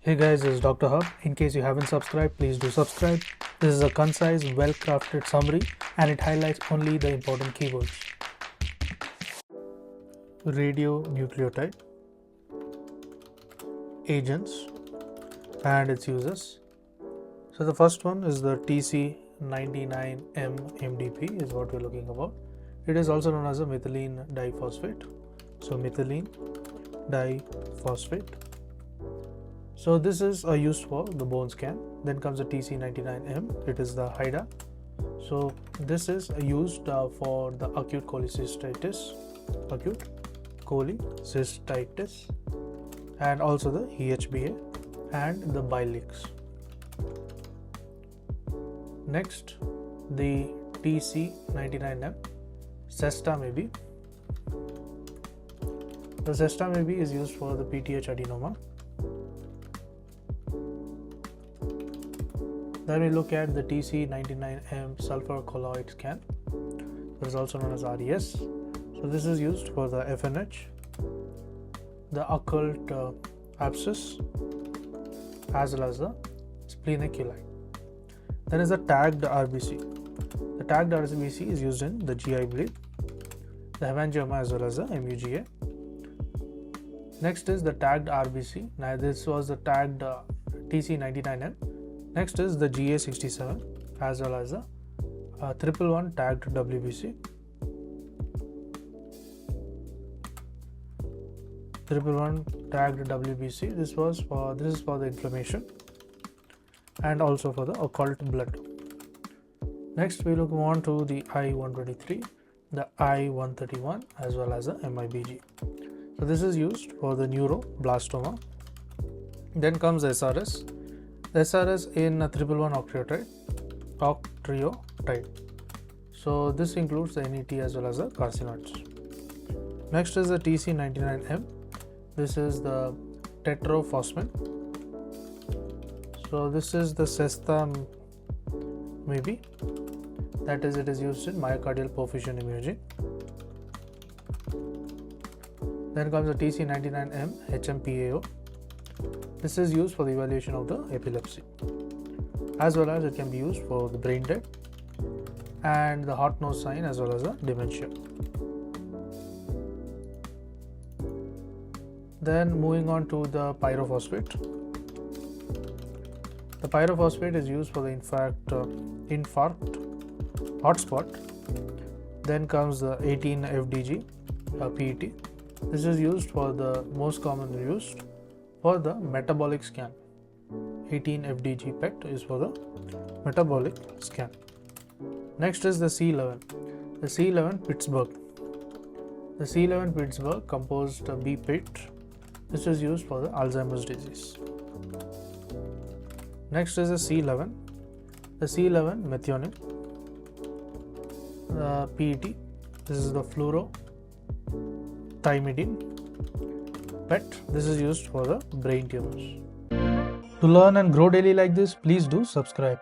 Hey guys, this is Dr. Hub. In case you haven't subscribed, please do subscribe. This is a concise, well-crafted summary and it highlights only the important keywords. Radionucleotide, agents and its uses. So the first one is the TC99M MDP is what we're looking about. It is also known as a methylene diphosphate. So methylene diphosphate. So this is used for the bone scan. Then comes the TC99M. It is the HIDA. So this is used for the acute cholecystitis, and also the EHBA and the bile leaks. Next, the TC99M Sestamebe. The Sestamebe is used for the PTH adenoma. Then we look at the TC99M sulfur colloid scan. That is also known as RES. So this is used for the FNH, the occult abscess, as well as the spleneculi. Then is the tagged RBC. The tagged RBC is used in the GI bleed, the hemangioma as well as the MUGA. Next is the tagged RBC. Now this was the tagged TC99M. Next is the GA67 as well as the 111 tagged WBC. 111 tagged WBC. This is for the inflammation and also for the occult blood. Next we move on to the I-123, the I-131 as well as the MIBG. So this is used for the neuroblastoma. Then comes SRS. The SRS in 111 octreotide. So this includes the NET as well as the carcinoids. Next is the TC99M. This is the tetrophosphate. So this is the Sestamebe. That is, it is used in myocardial perfusion imaging. Then comes the TC99M HMPAO. This is used for the evaluation of the epilepsy, as well as it can be used for the brain dead and the hot nose sign as well as the dementia. Then moving on to the pyrophosphate. The pyrophosphate is used for the infarct hotspot. Then comes the 18-FDG PET. This is used for the most commonly used for the metabolic scan. 18-FDG PET is for the metabolic scan. Next is the C11. The C11 Pittsburgh. The C11 Pittsburgh composed B-PIT. This is used for the Alzheimer's disease. Next is the C11. The C11 methionine. PET. This is the fluorothymidine PET. This is used for the brain tumors. To learn and grow daily like this, please do subscribe.